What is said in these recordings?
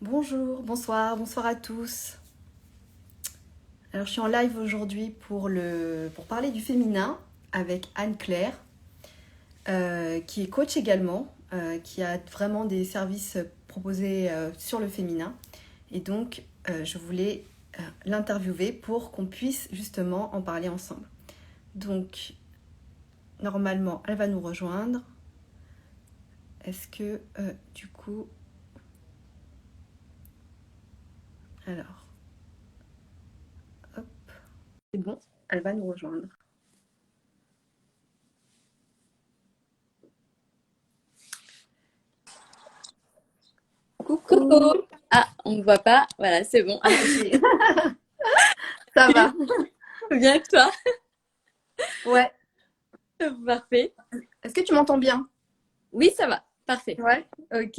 Bonjour, bonsoir, bonsoir à tous. Alors je suis en live aujourd'hui pour parler du féminin avec Anne-Claire, qui est coach également, qui a vraiment des services proposés sur le féminin. Et donc je voulais l'interviewer pour qu'on puisse justement en parler ensemble. Donc normalement elle va nous rejoindre. Est-ce que du coup... Alors... Hop. C'est bon, elle va nous rejoindre. Coucou. Coucou. Ah, on ne voit pas. Voilà, c'est bon. Ah, ok. Ça va. Bien que toi. Ouais. Parfait. Est-ce que tu m'entends bien? Oui, ça va. Parfait. Ouais. Ok.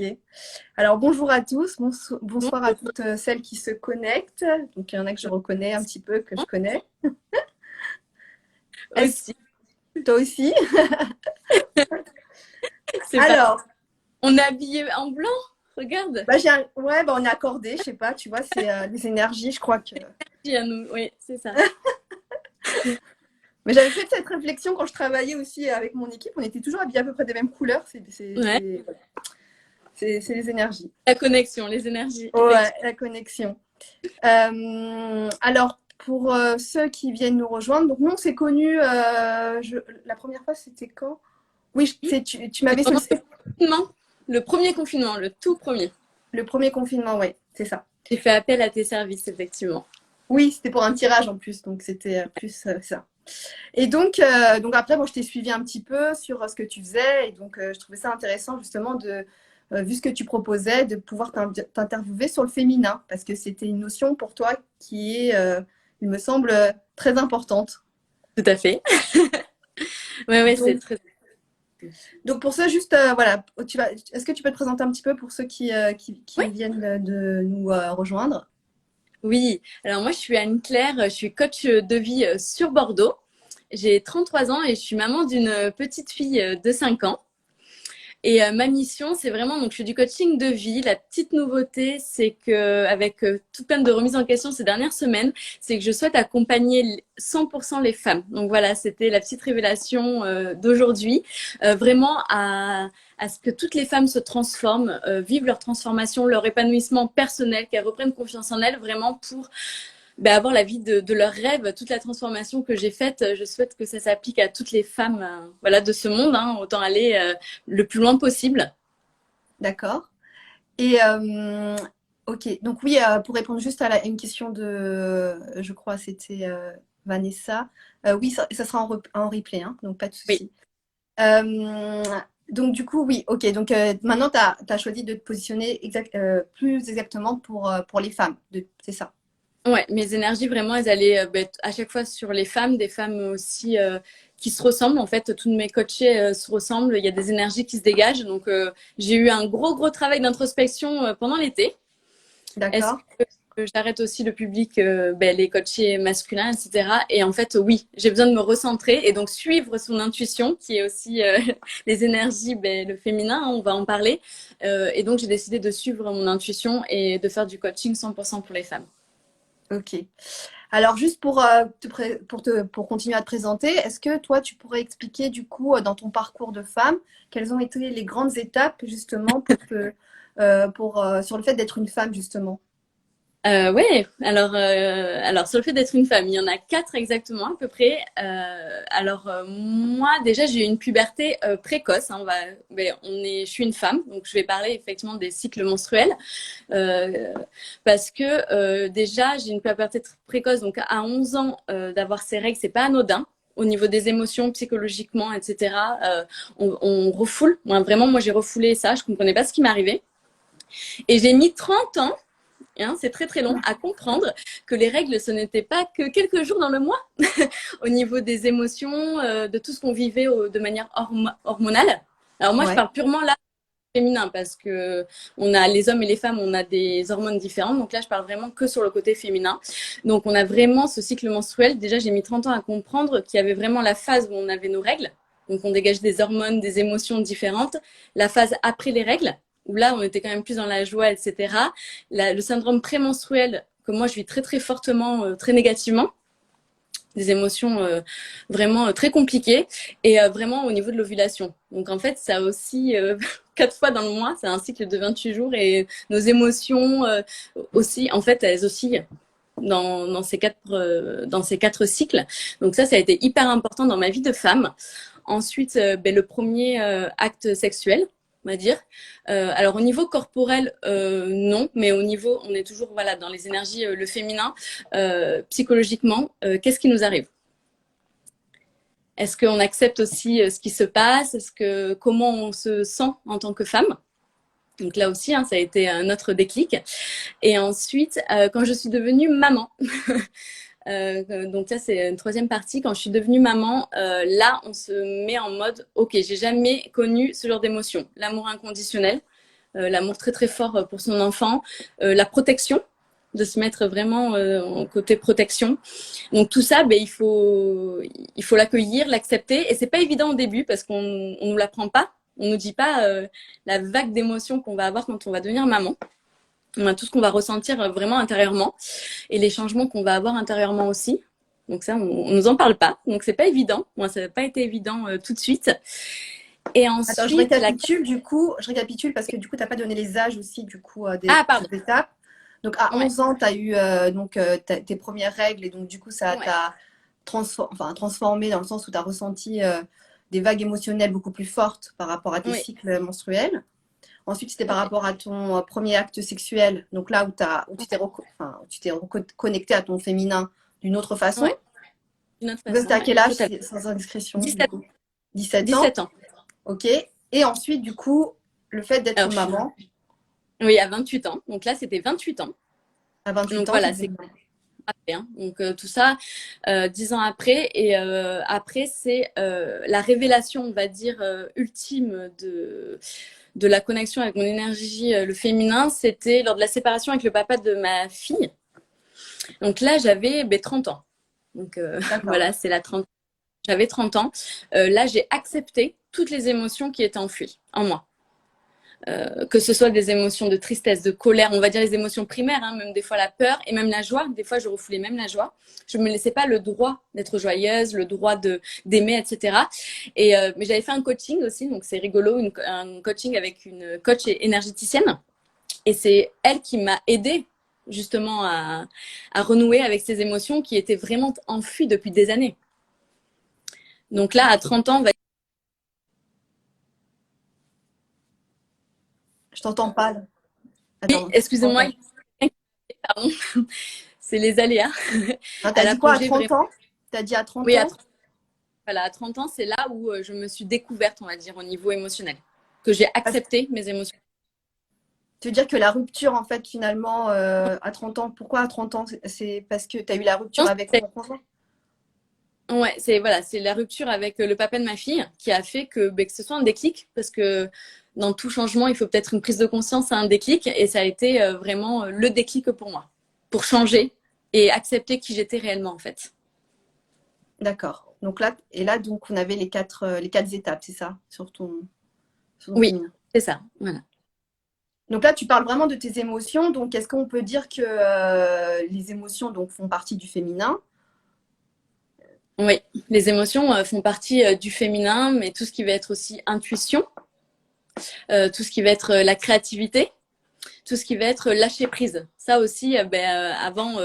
Alors bonjour à tous, Bon, bonsoir à toutes celles qui se connectent. Donc il y en a que je reconnais un petit peu, que je connais. Est-ce aussi. toi aussi? C'est pas... Alors, On est habillé en blanc. Regarde. ouais, bah, on est accordé, je sais pas, tu vois, c'est les énergies, je crois que. Oui, c'est ça. Mais j'avais fait cette réflexion quand je travaillais aussi avec mon équipe. On était toujours habillés à peu près des mêmes couleurs. Ouais. C'est les énergies. La connexion, les énergies. Ouais, la connexion. Alors, pour ceux qui viennent nous rejoindre, donc nous, on s'est connus, la première fois, c'était quand? Oui, tu m'avais Pendant sollicité le confinement, le premier confinement, le tout premier. le premier confinement, ouais, c'est ça. J'ai fait appel à tes services, effectivement. Oui, c'était pour un tirage en plus, donc c'était plus ça. Et donc après, moi, je t'ai suivi un petit peu sur ce que tu faisais, et donc je trouvais ça intéressant justement vu ce que tu proposais, de pouvoir t'interviewer sur le féminin, parce que c'était une notion pour toi qui est, il me semble, très importante. Tout à fait. Ouais, c'est Donc, très... donc pour ça, juste, voilà, est-ce que tu peux te présenter un petit peu pour ceux qui Ouais. viennent de nous rejoindre? Oui. Alors moi, je suis Anne-Claire. Je suis coach de vie sur Bordeaux. J'ai 33 ans et je suis maman d'une petite fille de 5 ans. Et ma mission, c'est vraiment, donc je fais du coaching de vie. La petite nouveauté, c'est que avec tout plein de remises en question ces dernières semaines, c'est que je souhaite accompagner 100% les femmes. Donc voilà, c'était la petite révélation d'aujourd'hui, vraiment à ce que toutes les femmes se transforment, vivent leur transformation, leur épanouissement personnel, qu'elles reprennent confiance en elles, vraiment pour avoir la vie de leurs rêves, toute la transformation que j'ai faite. Je souhaite que ça s'applique à toutes les femmes voilà, de ce monde. Hein, autant aller le plus loin possible. D'accord. Et ok, donc oui, pour répondre juste à une question je crois, c'était Vanessa. Oui, ça sera en replay, hein, donc pas de Oui. souci. Euh, donc du coup, oui, ok. Donc maintenant, tu as choisi de te positionner plus exactement pour les femmes. C'est ça. Ouais, mes énergies, vraiment, elles allaient à chaque fois sur les femmes, des femmes aussi qui se ressemblent. En fait, tous mes coachés se ressemblent. Il y a des énergies qui se dégagent. Donc, j'ai eu un gros travail d'introspection pendant l'été. Est-ce D'accord. que j'arrête aussi le public, les coachés masculins, etc. Et en fait, oui, j'ai besoin de me recentrer et donc suivre son intuition, qui est aussi les énergies, le féminin, hein, on va en parler. Et donc, j'ai décidé de suivre mon intuition et de faire du coaching 100% pour les femmes. Ok. Alors juste pour continuer à te présenter, est-ce que toi, tu pourrais expliquer du coup dans ton parcours de femme, quelles ont été les grandes étapes justement sur le fait d'être une femme justement? Ouais, alors sur le fait d'être une femme, il y en a quatre exactement à peu près. Moi déjà j'ai eu une puberté précoce. Hein, je suis une femme, donc je vais parler effectivement des cycles menstruels parce que déjà j'ai une puberté précoce, donc à 11 ans d'avoir ces règles, c'est pas anodin. Au niveau des émotions, psychologiquement, etc., on refoule. Moi j'ai refoulé ça. Je comprenais pas ce qui m'arrivait. Et j'ai mis 30 ans hein, c'est très long à comprendre que les règles, ce n'était pas que quelques jours dans le mois au niveau des émotions, de tout ce qu'on vivait de manière hormonale. Alors moi, je Ouais. parle purement là féminin parce que on a les hommes et les femmes, on a des hormones différentes. Donc là, je parle vraiment que sur le côté féminin. Donc on a vraiment ce cycle menstruel. Déjà, j'ai mis 30 ans à comprendre qu'il y avait vraiment la phase où on avait nos règles. Donc on dégage des hormones, des émotions différentes. La phase après les règles où là, on était quand même plus dans la joie, etc. Le syndrome prémenstruel, que moi, je vis très, très fortement, très négativement, des émotions vraiment très compliquées, et vraiment au niveau de l'ovulation. Donc en fait, ça aussi 4 fois dans le mois, c'est un cycle de 28 jours, et nos émotions aussi, en fait, elles oscillent dans ces quatre cycles. Donc ça a été hyper important dans ma vie de femme. Ensuite, le premier acte sexuel, on va dire. Alors au niveau corporel, non, mais au niveau, on est toujours voilà dans les énergies, le féminin, psychologiquement, qu'est-ce qui nous arrive? Est-ce qu'on accepte aussi ce qui se passe? Comment on se sent en tant que femme? Donc là aussi, hein, ça a été un autre déclic. Et ensuite, quand je suis devenue maman, donc ça c'est une troisième partie. Quand je suis devenue maman, là on se met en mode, ok, j'ai jamais connu ce genre d'émotion. L'amour inconditionnel, l'amour très très fort pour son enfant, la protection, de se mettre vraiment en côté protection. Donc tout ça, il faut l'accueillir, l'accepter. Et c'est pas évident au début parce qu'on nous l'apprend pas. On nous dit pas la vague d'émotions qu'on va avoir quand on va devenir maman. Tout ce qu'on va ressentir vraiment intérieurement et les changements qu'on va avoir intérieurement aussi. Donc ça, on nous en parle pas. Donc c'est pas évident. Moi, ça n'a pas été évident tout de suite. Et ensuite, attends, je récapitule parce que du coup, tu n'as pas donné les âges aussi du coup des étapes. Donc à 11 ans, tu as eu tes premières règles et donc du coup, ça t'a transformé dans le sens où tu as ressenti des vagues émotionnelles beaucoup plus fortes par rapport à tes cycles menstruels. Ensuite, c'était par rapport à ton premier acte sexuel, donc là où tu t'es reconnecté à ton féminin d'une autre façon. D'une autre façon. C'était à quel âge, sans indiscrétion? 17 ans. 17 ans. 17 ans. Ok. Et ensuite, du coup, le fait d'être maman. Oui, à 28 ans. Donc là, c'était 28 ans. À 28 donc, ans. Voilà, c'est après. Hein. Donc tout ça, 10 ans après. Et après, c'est la révélation, on va dire, ultime de la connexion avec mon énergie, le féminin. C'était lors de la séparation avec le papa de ma fille. Donc là, j'avais 30 ans. Donc voilà, c'est la 30. J'avais 30 ans. Là, j'ai accepté toutes les émotions qui étaient enfouies en moi. Que ce soit des émotions de tristesse, de colère, on va dire les émotions primaires, hein, même des fois la peur et même la joie. Des fois, je refoulais même la joie. Je ne me laissais pas le droit d'être joyeuse, le droit d'aimer, etc. Mais j'avais fait un coaching aussi, donc c'est rigolo, un coaching avec une coach énergéticienne. Et c'est elle qui m'a aidée justement à renouer avec ces émotions qui étaient vraiment enfuies depuis des années. Donc là, à 30 ans, Je t'entends pas. Attends, oui, excusez-moi. Pardon. C'est les aléas. T'as dit quoi à 30 ans? T'as dit à 30 oui, ans? Voilà, à 30 ans, c'est là où je me suis découverte, on va dire, au niveau émotionnel. Que j'ai accepté mes émotions. Tu veux dire que la rupture, en fait, finalement, à 30 ans, pourquoi à 30 ans? C'est parce que tu as eu la rupture avec ton conjoint? Ouais, c'est la rupture avec le papa de ma fille qui a fait que ce soit un déclic, parce que dans tout changement, il faut peut-être une prise de conscience, un déclic, et ça a été vraiment le déclic pour moi, pour changer et accepter qui j'étais réellement, en fait. D'accord. Donc là, donc on avait les quatre étapes, c'est ça, sur ton oui, féminin. C'est ça, voilà. Donc là, tu parles vraiment de tes émotions. Donc, est-ce qu'on peut dire que les émotions donc, font partie du féminin? Oui, les émotions font partie du féminin, mais tout ce qui va être aussi intuition, tout ce qui va être la créativité, tout ce qui va être lâcher prise. Ça aussi, avant,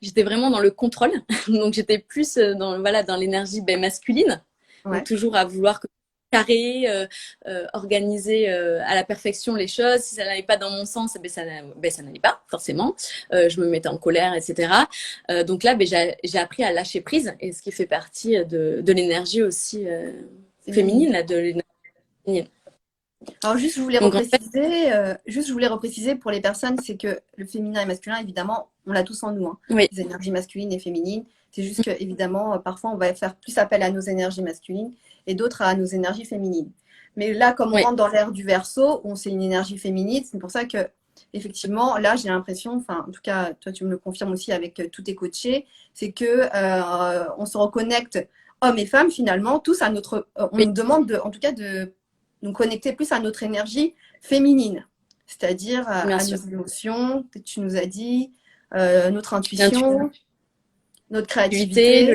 j'étais vraiment dans le contrôle. Donc, j'étais plus dans l'énergie masculine. Donc, toujours à vouloir carré, organiser à la perfection les choses. Si ça n'allait pas dans mon sens, ça n'allait pas, forcément. Je me mettais en colère, etc. Donc là, j'ai appris à lâcher prise, et ce qui fait partie de l'énergie aussi féminine, de l'énergie féminine. Alors juste, je voulais repréciser pour les personnes, c'est que le féminin et masculin, évidemment, on l'a tous en nous. Hein. Oui. Les énergies masculines et féminines. C'est juste que, évidemment, parfois, on va faire plus appel à nos énergies masculines et d'autres à nos énergies féminines. Mais là, comme on rentre dans l'ère du Verseau, où c'est une énergie féminine, c'est pour ça que, effectivement, là, j'ai l'impression, enfin, en tout cas, toi, tu me le confirmes aussi avec tous tes coachés, c'est que on se reconnecte, hommes et femmes, finalement, tous à notre. On nous demande, en tout cas, de nous connecter plus à notre énergie féminine. c'est-à-dire Bien à nos sûr. émotions, que tu nous as dit, notre L'intuitivité, intuition, notre créativité,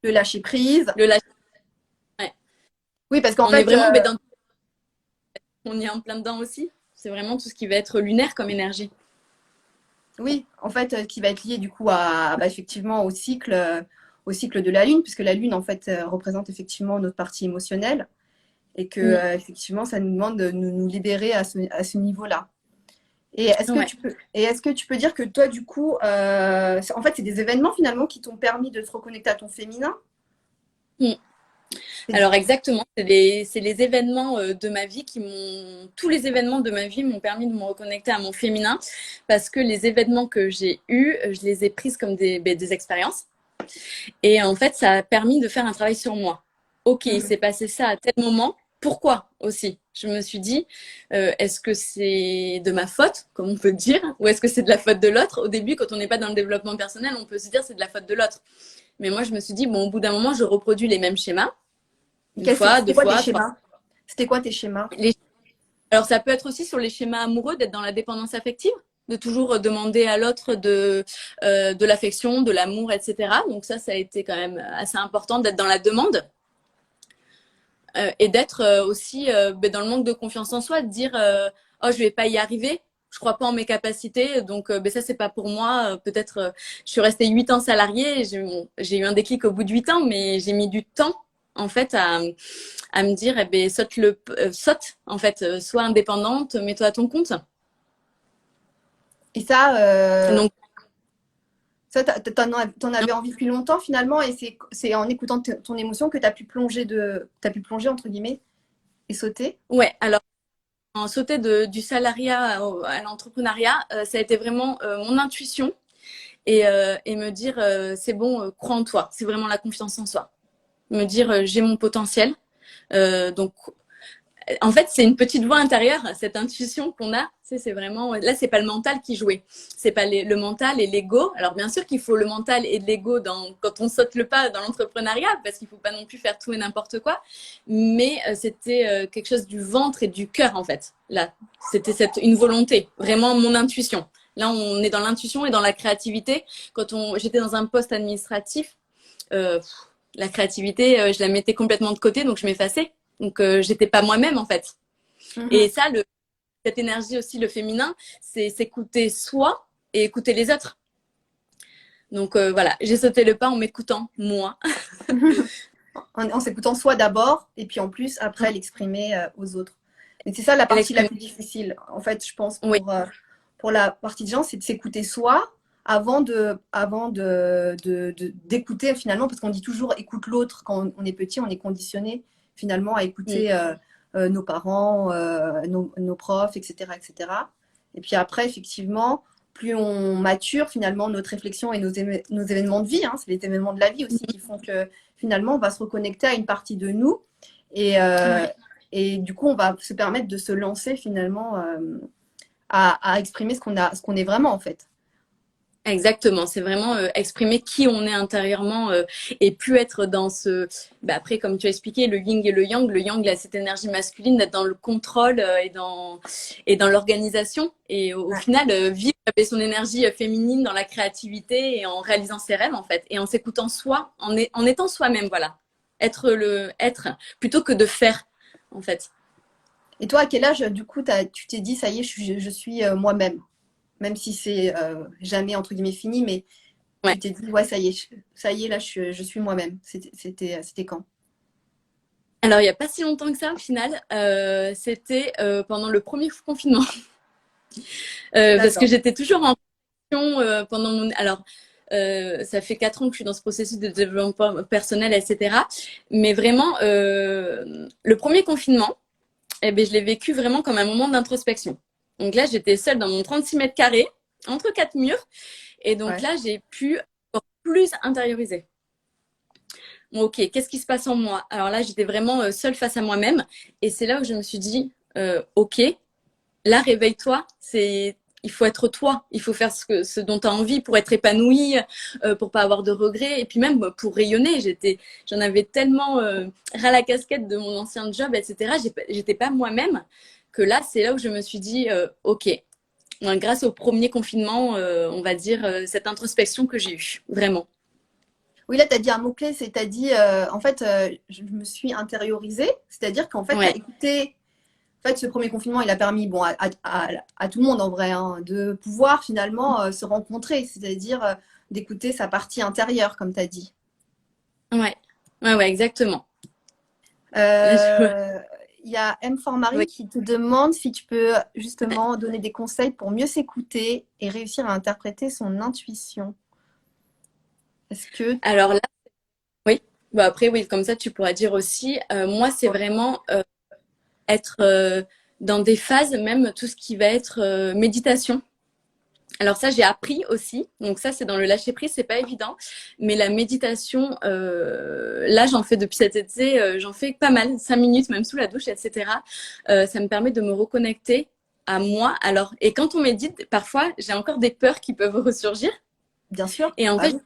le lâcher prise. le lâcher. Ouais. Oui, parce qu'en On est fait, vraiment, on est en plein dedans aussi. C'est vraiment tout ce qui va être lunaire comme énergie. oui, en fait, qui va être lié du coup à, bah, effectivement au cycle de la Lune, puisque la Lune, en fait, représente effectivement notre partie émotionnelle et que, Mm. effectivement, ça nous demande de nous libérer à ce niveau-là. Et est-ce que Ouais. tu peux, et est-ce que tu peux dire que toi, du coup, en fait, c'est des événements finalement qui t'ont permis de te reconnecter à ton féminin? Mm. C'est- Alors exactement, c'est les événements de ma vie tous les événements de ma vie m'ont permis de me reconnecter à mon féminin parce que les événements que j'ai eus, je les ai prises comme des expériences. Et en fait, ça a permis de faire un travail sur moi. Ok, il Mhm. s'est passé ça à tel moment. Pourquoi aussi? Je me suis dit, est-ce que c'est de ma faute, comme on peut dire, ou est-ce que c'est de la faute de l'autre? Au début, quand on n'est pas dans le développement personnel, on peut se dire c'est de la faute de l'autre. Mais moi, je me suis dit, bon, au bout d'un moment, je reproduis les mêmes schémas, une fois, deux C'était quoi tes fois, trois. schémas? C'était quoi tes schémas? Les- Alors, ça peut être aussi sur les schémas amoureux, d'être dans la dépendance affective, de toujours demander à l'autre de l'affection, de l'amour, etc. Donc ça a été quand même assez important d'être dans la demande. Et d'être aussi dans le manque de confiance en soi, de dire oh je vais pas y arriver, je crois pas en mes capacités, donc ça c'est pas pour moi. Peut-être je suis restée 8 ans salariée, j'ai eu un déclic au bout de 8 ans, mais j'ai mis du temps en fait à me dire saute en fait, sois indépendante, mets-toi à ton compte. Et ça, Donc t'en avais envie depuis longtemps finalement, et c'est en écoutant ton émotion que t'as pu plonger entre guillemets et sauter. ouais, alors en sauter du salariat à l'entrepreneuriat, ça a été vraiment mon intuition et me dire c'est bon, crois en toi, c'est vraiment la confiance en soi. Me dire j'ai mon potentiel. Donc en fait, c'est une petite voix intérieure, cette intuition qu'on a. C'est vraiment là, c'est pas le mental qui jouait, c'est pas le mental et l'ego. Alors bien sûr qu'il faut le mental et l'ego quand on saute le pas dans l'entrepreneuriat, parce qu'il faut pas non plus faire tout et n'importe quoi. Mais c'était quelque chose du ventre et du cœur en fait. Là, c'était une volonté, vraiment mon intuition. Là, on est dans l'intuition et dans la créativité. J'étais dans un poste administratif, euh, la créativité, je la mettais complètement de côté, donc je m'effaçais. Donc, j'étais pas moi-même, en fait. Et Mhm. ça, cette énergie aussi, le féminin, c'est s'écouter soi et écouter les autres. Donc, voilà, j'ai sauté le pas en m'écoutant, moi. En s'écoutant soi d'abord, et puis en plus après l'exprimer aux autres. Mais c'est ça la Elle partie la exprime. plus difficile, en fait, je pense, Oui, pour la partie de gens, c'est de s'écouter soi d'écouter finalement, parce qu'on dit toujours écoute l'autre. Quand on est petit, on est conditionné finalement à mm, écouter nos parents, nos profs, etc., etc. Et cetera. Et puis après, effectivement, plus on mature, finalement, notre réflexion et nos événements de vie, hein, c'est les événements de la vie aussi qui font que finalement, on va se reconnecter à une partie de nous et, ouais. et du coup, on va se permettre de se lancer finalement à exprimer ce qu'on est vraiment en fait. Exactement, c'est vraiment exprimer qui on est intérieurement et plus être dans après, comme tu as expliqué, le yin et le yang. Le yang, là, cette énergie masculine d'être dans le contrôle et dans l'organisation. Et au Ouais. final, vivre avec son énergie féminine dans la créativité et en réalisant ses rêves, en fait. Et en s'écoutant soi, en étant soi-même, voilà. Être plutôt que de faire, en fait. Et toi, à quel âge, du coup, tu t'es dit, ça y est, je suis moi-même, même si c'est jamais entre guillemets fini, mais tu Ouais. t'es dit, ouais, ça y est, là, je suis moi-même. C'était quand? Alors, il n'y a pas si longtemps que ça, au final. C'était pendant le premier confinement. Parce que D'accord. j'étais toujours en relation pendant mon. Alors, ça fait 4 ans que je suis dans ce processus de développement personnel, etc. Mais vraiment, le premier confinement, eh ben, je l'ai vécu vraiment comme un moment d'introspection. Donc là, j'étais seule dans mon 36 mètres carrés, entre 4 murs. Et donc Ouais. là, j'ai pu encore plus intérioriser. Bon, ok, qu'est-ce qui se passe en moi? Alors là, j'étais vraiment seule face à moi-même. Et c'est là où je me suis dit, ok, là, réveille-toi, il faut être toi, il faut faire ce dont tu as envie pour être épanoui, pour pas avoir de regrets, et puis même pour rayonner. J'en avais tellement ras la casquette de mon ancien job, etc. J'étais pas moi-même. que là, c'est là où je me suis dit, OK, grâce au premier confinement, on va dire, cette introspection que j'ai eue, vraiment. Oui, là, tu as dit un mot-clé, c'est tu as dit, en fait, je me suis intériorisée, c'est-à-dire qu'en fait, tu as Ouais, écouté. En fait, ce premier confinement, il a permis bon, à tout le monde, en vrai, hein, de pouvoir finalement se rencontrer, c'est-à-dire d'écouter sa partie intérieure, comme tu as dit. ouais, ouais, exactement. Euh, Il y a M. for Oui. Marie qui te demande si tu peux justement donner des conseils pour mieux s'écouter et réussir à interpréter son intuition. Est-ce que... Alors là, oui. Bah après, oui, comme ça, tu pourras dire aussi, moi, c'est vraiment être dans des phases, même tout ce qui va être méditation. Alors ça, j'ai appris aussi. Donc ça, c'est dans le lâcher prise, c'est pas évident. Mais la méditation, là, j'en fais depuis cet été, j'en fais pas mal, 5 minutes, même sous la douche, etc. Ça me permet de me reconnecter à moi. Alors, et quand on médite, parfois, j'ai encore des peurs qui peuvent ressurgir. Bien sûr, Et en bah fait, oui.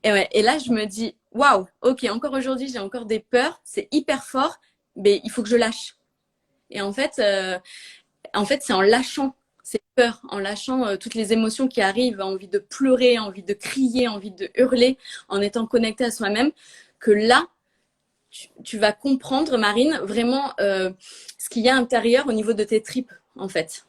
et ouais, et là, je me dis, waouh, ok, encore aujourd'hui, j'ai encore des peurs, c'est hyper fort, mais il faut que je lâche. Et en fait, c'est en lâchant ces peurs, en lâchant toutes les émotions qui arrivent, envie de pleurer, envie de crier, envie de hurler, en étant connecté à soi-même, que là, tu vas comprendre, Marine, vraiment ce qu'il y a à l'intérieur au niveau de tes tripes, en fait.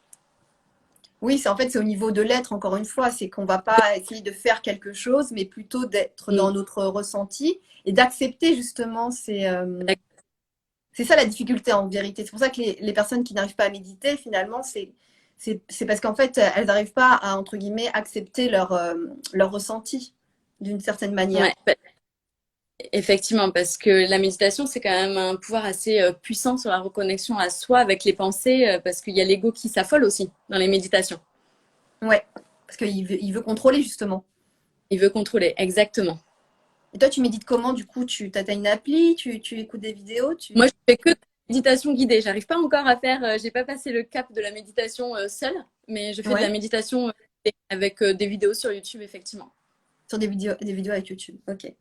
Oui, c'est en fait c'est au niveau de l'être, encore une fois, c'est qu'on va pas essayer de faire quelque chose, mais plutôt d'être Mm. dans notre ressenti et d'accepter justement c'est ça la difficulté en vérité. C'est pour ça que les personnes qui n'arrivent pas à méditer, finalement, c'est parce qu'en fait, elles n'arrivent pas à, entre guillemets, accepter leur ressenti d'une certaine manière. Ouais, effectivement, parce que la méditation, c'est quand même un pouvoir assez puissant sur la reconnexion à soi avec les pensées, parce qu'il y a l'ego qui s'affole aussi dans les méditations. Ouais, parce il veut contrôler justement. Il veut contrôler, exactement. Et toi, tu médites comment du coup? Tu as une appli, tu écoutes des vidéos, Moi, je fais que de la méditation guidée. J'arrive pas encore à faire, j'ai pas passé le cap de la méditation seule, mais je fais de la Ouais, méditation avec des vidéos sur YouTube, effectivement. sur des vidéos avec YouTube. Ok. Ouais,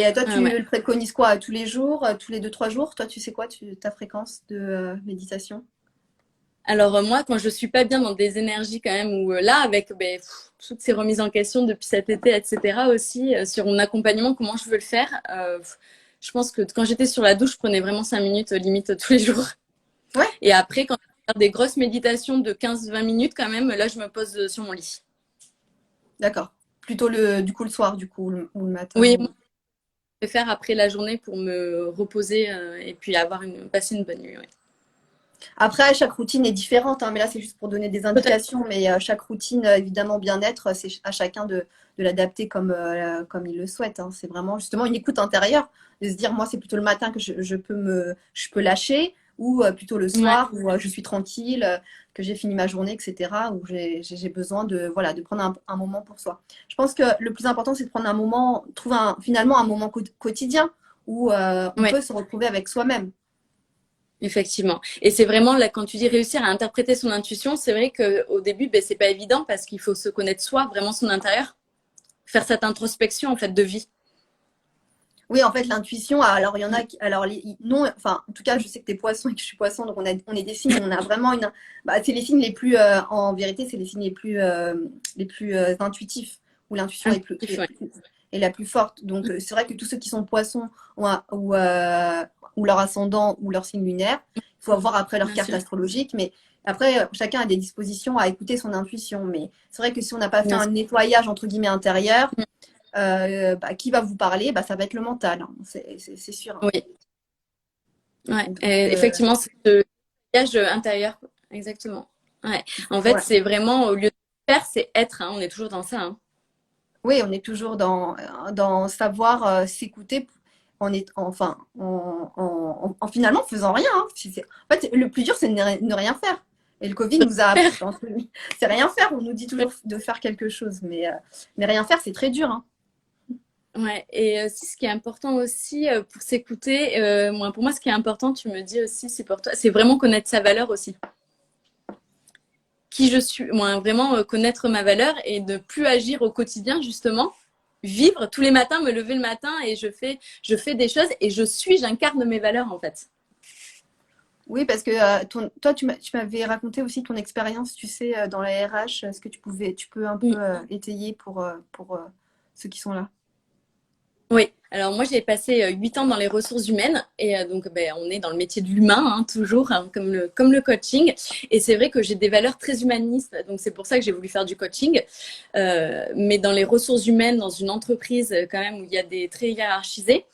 Et toi, ouais, tu ouais. le préconises quoi? Tous les jours, tous les 2, 3 jours? Toi, tu sais quoi, ta fréquence de méditation? Alors moi, quand je suis pas bien dans des énergies quand même, ou là, avec toutes ces remises en question depuis cet été, etc. aussi, sur mon accompagnement, comment je veux le faire, je pense que quand j'étais sur la douche, je prenais vraiment 5 minutes limite tous les jours. Ouais, Et après, quand je fais des grosses méditations de 15-20 minutes quand même, là, je me pose sur mon lit. d'accord. Plutôt du coup le soir, du coup, ou le matin. Oui, moi, je vais faire après la journée pour me reposer et puis passer une bonne nuit. Ouais. Après, chaque routine est différente, hein, mais là, c'est juste pour donner des indications. Mais chaque routine, évidemment, bien-être, c'est à chacun de l'adapter comme il le souhaite, hein. C'est vraiment justement une écoute intérieure, de se dire, moi, c'est plutôt le matin que je peux lâcher, ou plutôt le Ouais, soir, où je suis tranquille, que j'ai fini ma journée, etc., où j'ai besoin voilà, de prendre un moment pour soi. Je pense que le plus important, c'est de prendre un moment, trouver finalement un moment quotidien où on ouais, peut se retrouver avec soi-même. effectivement. Et c'est vraiment là, quand tu dis réussir à interpréter son intuition, c'est vrai qu'au début, c'est pas évident parce qu'il faut se connaître soi, vraiment son intérieur, faire cette introspection en fait de vie. Oui, en fait, l'intuition, alors il y en a qui, alors non, enfin, en tout cas, je sais que t'es poisson et que je suis poisson, donc on est des signes, on a vraiment c'est les signes les plus, en vérité, c'est les signes les plus intuitifs, où l'intuition Intuitif, ouais. est la plus forte. Donc, c'est vrai que tous ceux qui sont poissons ou leur ascendant ou leur signe lunaire, il faut voir après leur Bien carte sûr, astrologique, mais après, chacun a des dispositions à écouter son intuition. Mais c'est vrai que si on n'a pas fait bien un sûr. nettoyage, entre guillemets, intérieur, qui va vous parler, ça va être le mental, hein, c'est sûr, hein. Oui, ouais. Donc, Et effectivement, c'est le voyage intérieur, exactement. Ouais. En fait, ouais. c'est vraiment au lieu de faire, c'est être. Hein. On est toujours dans ça. Hein. Oui, on est toujours dans savoir s'écouter enfin, en finalement faisant rien, hein. En fait, le plus dur, c'est de ne rien faire. Et le Covid nous a appris, c'est rien faire. On nous dit toujours de faire quelque chose, mais rien faire, c'est très dur, hein. Ouais, et aussi ce qui est important aussi pour s'écouter, moi, pour moi, ce qui est important, tu me dis aussi, c'est pour toi, c'est vraiment connaître sa valeur aussi. Qui je suis, moi, vraiment connaître ma valeur et ne plus agir au quotidien, justement. Vivre tous les matins, me lever le matin et je fais des choses et j'incarne mes valeurs en fait. Oui, parce que toi, tu m'avais raconté aussi ton expérience, tu sais, dans la RH. Est-ce que tu peux un peu étayer pour ceux qui sont là? Oui, alors moi j'ai passé 8 ans dans les ressources humaines et donc ben, on est dans le métier de l'humain hein, toujours, hein, comme le coaching. Et c'est vrai que j'ai des valeurs très humanistes, donc c'est pour ça que j'ai voulu faire du coaching. Mais dans les ressources humaines, dans une entreprise quand même où il y a des traits hiérarchisés,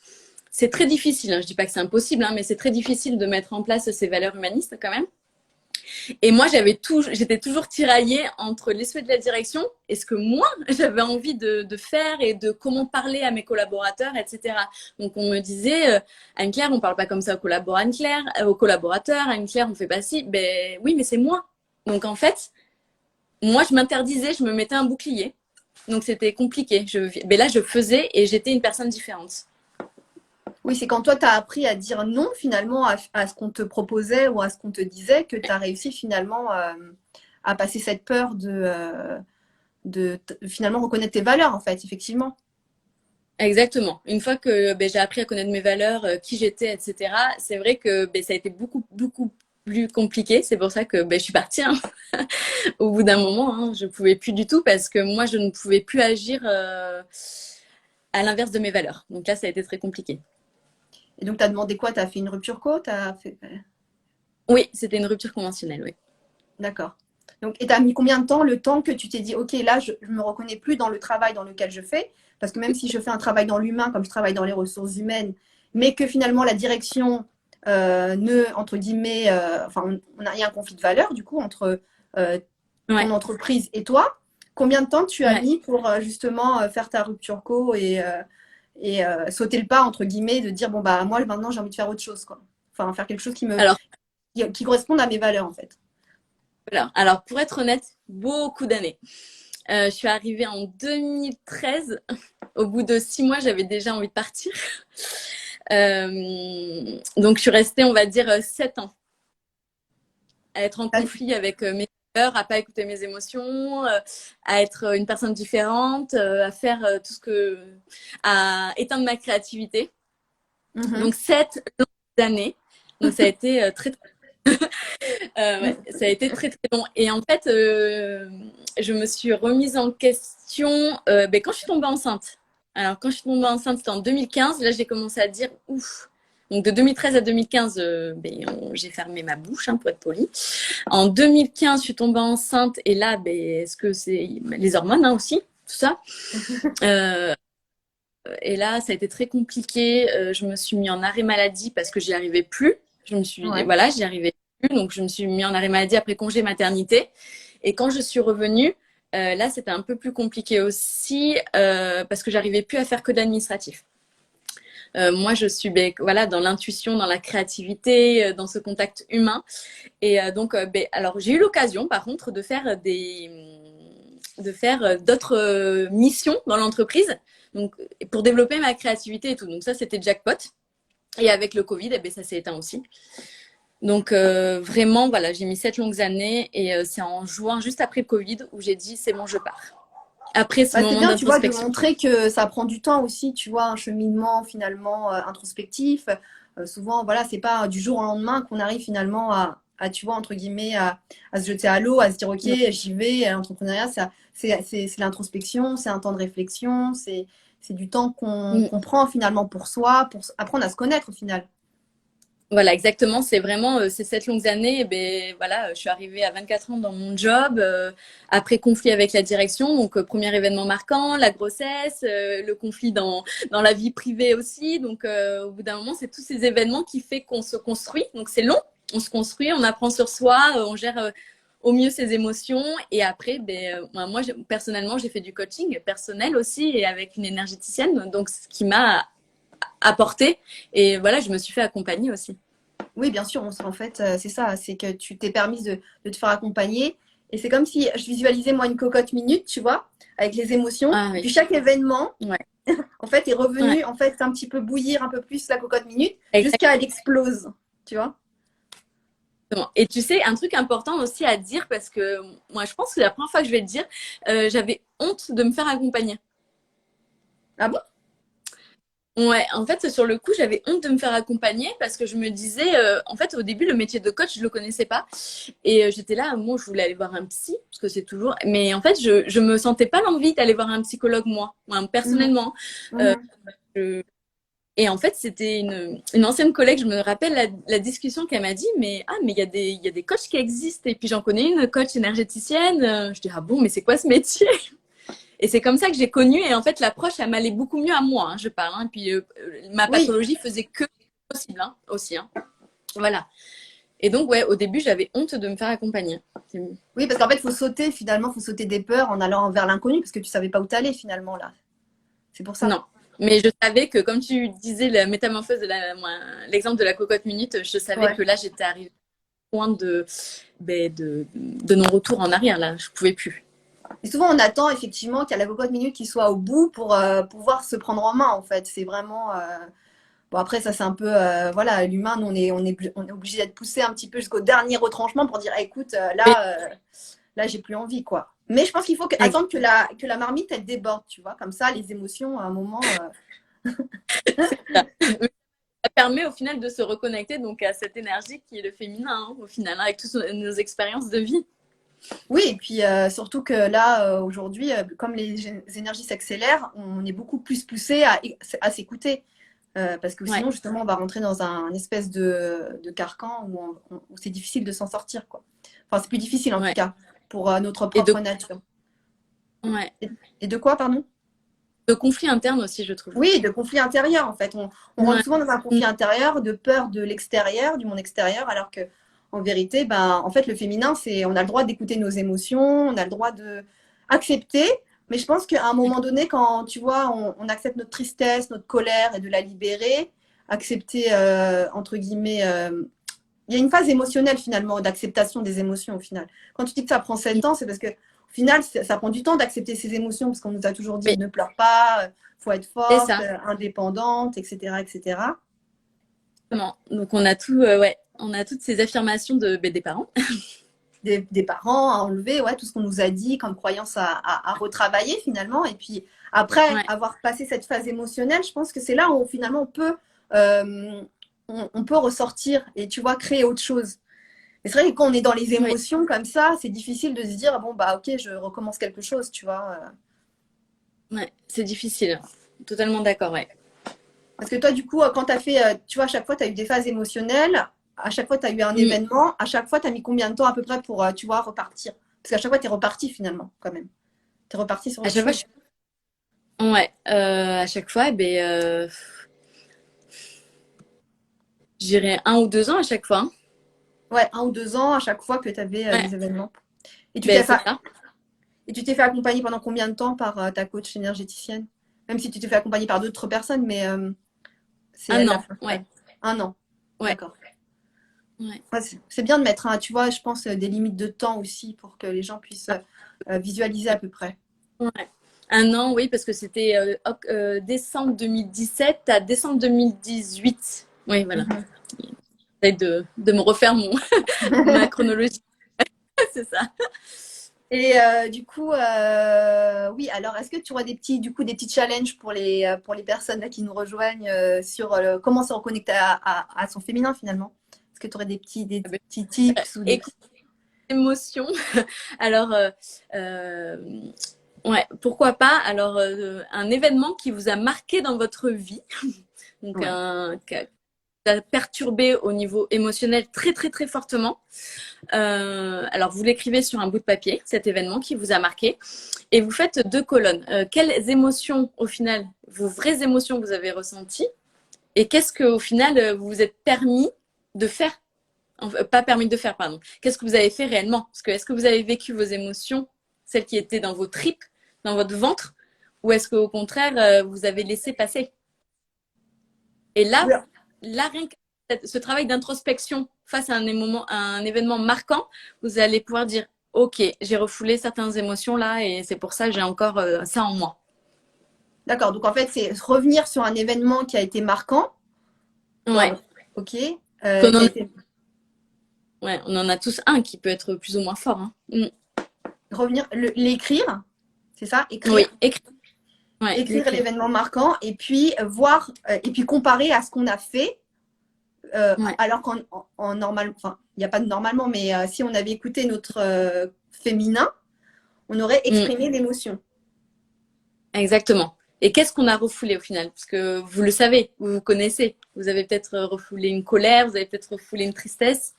c'est très difficile. Hein, je dis pas que c'est impossible, hein, mais c'est très difficile de mettre en place ces valeurs humanistes quand même. Et moi, j'étais toujours tiraillée entre les souhaits de la direction et ce que moi, j'avais envie de faire et de comment parler à mes collaborateurs, etc. Donc, on me disait, Anne-Claire, on parle pas comme ça aux collaborateurs, Anne-Claire, on fait pas ci. Ben oui, mais c'est moi. Donc, en fait, moi, je m'interdisais, je me mettais un bouclier. Donc, c'était compliqué. Mais là, je faisais et j'étais une personne différente. Oui, c'est quand toi, tu as appris à dire non finalement à ce qu'on te proposait ou à ce qu'on te disait que tu as réussi finalement à passer cette peur de finalement reconnaître tes valeurs, en fait, effectivement. Exactement. Une fois que ben, j'ai appris à connaître mes valeurs, qui j'étais, etc., c'est vrai que ben, ça a été beaucoup, beaucoup plus compliqué. C'est pour ça que ben, je suis partie hein. Au bout d'un moment. Hein, je pouvais plus du tout parce que moi, je ne pouvais plus agir à l'inverse de mes valeurs. Donc là, ça a été très compliqué. Et donc, tu as demandé quoi? Tu as fait une rupture co? T'as fait... Oui, c'était une rupture conventionnelle, oui. D'accord. Donc, et tu as mis combien de temps, le temps que tu t'es dit, OK, là, je ne me reconnais plus dans le travail dans lequel je fais, parce que même si je fais un travail dans l'humain, comme je travaille dans les ressources humaines, mais que finalement la direction entre guillemets, enfin, il y a un conflit de valeurs, du coup, entre ton Ouais, entreprise et toi, combien de temps tu as ouais. mis pour justement faire ta rupture co et sauter le pas, entre guillemets, de dire, bon, bah, moi, maintenant, j'ai envie de faire autre chose, quoi. Enfin, faire quelque chose Alors, qui corresponde à mes valeurs, en fait. voilà. Alors, pour être honnête, beaucoup d'années. Je suis arrivée en 2013. Au bout de 6 mois, j'avais déjà envie de partir. Donc, je suis restée, on va dire, 7 ans à être en conflit avec mes peurs, à pas écouter mes émotions, à être une personne différente, à faire tout ce que, à éteindre ma créativité. Mhm. Donc 7 longues années. Donc ça a été ouais, ça a été très très long. Et en fait, je me suis remise en question ben, quand je suis tombée enceinte. Alors quand je suis tombée enceinte, c'était en 2015. Là, j'ai commencé à dire ouf. Donc de 2013 à 2015, ben, j'ai fermé ma bouche, hein, pour être polie. En 2015, je suis tombée enceinte et là, ben, est-ce que c'est les hormones hein, aussi, tout ça. Euh, et là, ça a été très compliqué. Je me suis mis en arrêt maladie parce que j'y arrivais plus. Ouais. Voilà, j'y arrivais plus. Donc, je me suis mis en arrêt maladie après congé maternité. Et quand je suis revenue, là, c'était un peu plus compliqué aussi parce que j'arrivais plus à faire que de l'administratif. Moi, je suis ben, voilà, dans l'intuition, dans la créativité, dans ce contact humain. Et donc, ben, alors, j'ai eu l'occasion, par contre, de faire d'autres missions dans l'entreprise, donc pour développer ma créativité et tout. Donc ça, c'était jackpot. Et avec le Covid, eh ben, ça s'est éteint aussi. Donc vraiment, voilà, j'ai mis 7 longues années et c'est en juin, juste après le Covid, où j'ai dit c'est bon, je pars. Après ce Bah, c'est moment bien, tu vois, de d'introspection. montrer que ça prend du temps aussi, tu vois, un cheminement finalement introspectif. Souvent, voilà, c'est pas du jour au lendemain qu'on arrive finalement tu vois, entre guillemets, à se jeter à l'eau, à se dire, OK, j'y vais. L'entrepreneuriat, c'est l'introspection, c'est un temps de réflexion, c'est du temps qu'on prend finalement pour soi, pour apprendre à se connaître au final. Voilà, exactement. C'est vraiment ces 7 longues années. Ben voilà, je suis arrivée à 24 ans dans mon job après conflit avec la direction. Donc premier événement marquant, la grossesse, le conflit dans la vie privée aussi. Donc au bout d'un moment, c'est tous ces événements qui fait qu'on se construit. Donc c'est long. On se construit, on apprend sur soi, on gère au mieux ses émotions. Et après, ben moi personnellement, j'ai fait du coaching personnel aussi et avec une énergéticienne. Donc ce qui m'a apporté. Et voilà, je me suis fait accompagner aussi. Oui, bien sûr, en fait, c'est ça, c'est que tu t'es permise de te faire accompagner. Et c'est comme si je visualisais, moi, une cocotte minute, tu vois, avec les émotions. Ah Et puis oui, chaque événement, ouais, en fait, est ouais, revenu, en fait, un petit peu bouillir un peu plus la cocotte minute jusqu'à exactement. elle explose, tu vois. Et tu sais, un truc important aussi à dire, parce que moi, je pense que c'est la première fois que je vais te dire, j'avais honte de me faire accompagner. Ah bon? Ouais, en fait, sur le coup, j'avais honte de me faire accompagner parce que je me disais, en fait, au début, le métier de coach, je le connaissais pas. Et j'étais là, moi, je voulais aller voir un psy, parce que c'est toujours. Mais en fait, je me sentais pas l'envie d'aller voir un psychologue, moi, Mhm, personnellement. Euh, mhm. je- Et en fait, c'était une ancienne collègue, je me rappelle la discussion qu'elle m'a dit, mais il y a des coachs qui existent. Et puis, j'en connais une coach énergéticienne. Je dis, ah bon, mais c'est quoi ce métier? Et c'est comme ça que j'ai connu. Et en fait, l'approche, elle m'allait beaucoup mieux à moi, hein, je parle. Hein. Et puis, ma Oui, pathologie faisait que possible hein, aussi. Hein. Voilà. Et donc, ouais, au début, j'avais honte de me faire accompagner. oui, parce qu'en fait, il faut sauter finalement, il faut sauter des peurs en allant vers l'inconnu parce que tu savais pas où t'allais finalement là. C'est pour ça. Non. Mais je savais que, comme tu disais, la métamorphose de l'exemple de la cocotte minute, je savais Ouais. que là, j'étais arrivée au point de non-retour en arrière. Là, je pouvais plus. Et souvent, on attend effectivement qu'il y a la cocotte minute qui soit au bout pour pouvoir se prendre en main en fait. C'est vraiment. Bon, après, ça, c'est un peu. Voilà, l'humain, nous, on est obligé d'être poussé un petit peu jusqu'au dernier retranchement pour dire écoute, Oui, là, j'ai plus envie, quoi. Mais je pense qu'il faut attendre que la marmite, elle déborde, tu vois. Comme ça, les émotions, à un moment. c'est ça. Ça permet au final de se reconnecter donc à cette énergie qui est le féminin, hein, au final, hein, avec toutes nos expériences de vie. Oui, et puis surtout que là, aujourd'hui, comme les énergies s'accélèrent, on est beaucoup plus poussé à s'écouter. Parce que Ouais, sinon, justement, on va rentrer dans un espèce de carcan où, où c'est difficile de s'en sortir, quoi. Enfin, c'est plus difficile en tout ouais. cas pour notre Et propre nature. ouais, Et de quoi, pardon? de conflits internes aussi, je trouve. Oui, de conflits intérieurs en fait. On rentre Ouais. souvent dans un conflit intérieur, de peur de l'extérieur, du monde extérieur, alors que en vérité, ben, en fait, le féminin, c'est on a le droit d'écouter nos émotions, on a le droit de accepter. Mais je pense qu'à un moment donné, quand tu vois, on accepte notre tristesse, notre colère et de la libérer, accepter entre guillemets, il y a une phase émotionnelle finalement d'acceptation des émotions au final. Quand tu dis que ça prend 7 ans, c'est parce que au final, ça prend du temps d'accepter ses émotions parce qu'on nous a toujours dit Oui, ne pleure pas, faut être c'est forte, ça. indépendante, etc., etc. Exactement. Donc on a tout, ouais, on a toutes ces affirmations des parents. Des parents à enlever, ouais, tout ce qu'on nous a dit comme croyance à retravailler finalement. Et puis après Ouais, avoir passé cette phase émotionnelle, je pense que c'est là où finalement euh, on peut ressortir et tu vois créer autre chose. Mais c'est vrai que quand on est dans les ouais, émotions comme ça, c'est difficile de se dire bon bah ok je recommence quelque chose, tu vois. ouais, c'est difficile. Totalement d'accord, ouais. Parce que toi du coup quand tu as fait, tu vois à chaque fois tu as eu des phases émotionnelles, à chaque fois tu as eu un Mm. événement, à chaque fois tu as mis combien de temps à peu près pour tu vois repartir? Parce qu'à chaque fois tu es reparti finalement quand même. Tu es reparti sur À autre chaque fois, chose. ouais, à chaque fois, j'irai 1 ou 2 ans à chaque fois. Hein. Ouais, 1 ou 2 ans à chaque fois que tu avais Ouais, des événements. Et tu t'es ben fait, c'est ça. et tu t'es fait accompagner pendant combien de temps par ta coach énergéticienne? Même si tu t'es fait accompagner par d'autres personnes, mais c'est Un elle la an, fin. ouais, Ouais. 1 an. ouais, D'accord. ouais. Ouais, c'est bien de mettre, tu vois, je pense, des limites de temps aussi pour que les gens puissent visualiser à peu près. Ouais. 1 an, oui, parce que c'était décembre 2017 à décembre 2018. Oui, voilà. Mhm. J'essaie de me refaire ma chronologie. C'est ça. Et du coup, oui, alors est-ce que tu aurais du coup, des petits challenges pour les personnes là, qui nous rejoignent sur comment se reconnecter à son féminin finalement? Est-ce que tu aurais des petits tips ou des Écoute, petits... émotion. Alors, euh, ouais, pourquoi pas. Alors, un événement qui vous a marqué dans votre vie, donc Ouais. qui a perturbé au niveau émotionnel très, très, très fortement. Alors, vous l'écrivez sur un bout de papier, cet événement qui vous a marqué, et vous faites 2 colonnes. Quelles émotions, au final, vos vraies émotions vous avez ressenties, et qu'est-ce que, au final, vous vous êtes permis de faire, pas permis de faire, pardon. Qu'est-ce que vous avez fait réellement? Parce que est-ce que vous avez vécu vos émotions, celles qui étaient dans vos tripes, dans votre ventre, ou est-ce qu'au contraire, vous avez laissé passer? Et Oui. là rien que ce travail d'introspection face à un événement marquant, vous allez pouvoir dire, OK, j'ai refoulé certaines émotions là et c'est pour ça que j'ai encore ça en moi. D'accord. Donc en fait, c'est revenir sur un événement qui a été marquant. Ouais. Dans... Ok. Qu'on Qui a en, été... ouais, on en a tous un qui peut être plus ou moins fort. Hein. Revenir, l'écrire, c'est ça, Oui, écrire. écrit. Ouais, écrire l'événement marquant et puis voir et puis comparer à ce qu'on a fait. Ouais. Alors qu'en normal, enfin, il n'y a pas de normalement, mais si on avait écouté notre féminin, on aurait exprimé l'émotion. Exactement. Et qu'est-ce qu'on a refoulé au final? Parce que vous le savez, vous vous connaissez. Vous avez peut-être refoulé une colère, vous avez peut-être refoulé une tristesse.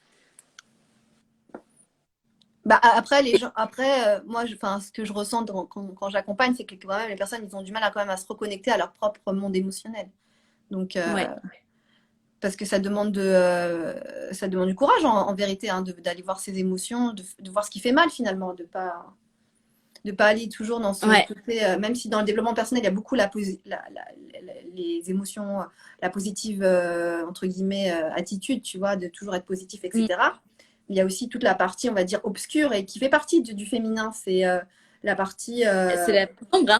Bah, après, les gens, après moi, ce que je ressens quand j'accompagne, c'est que quand même, les personnes, ils ont du mal à, quand même, à se reconnecter à leur propre monde émotionnel. Donc, Ouais. parce que ça demande du courage en vérité, hein, d'aller voir ses émotions, de voir ce qui fait mal finalement, de pas aller toujours dans ce Ouais. côté, même si dans le développement personnel, il y a beaucoup les émotions, la positive, entre guillemets, attitude, tu vois, de toujours être positif, etc. Il y a aussi toute la partie, on va dire, obscure et qui fait partie du féminin. C'est la partie, C'est la ombre, hein.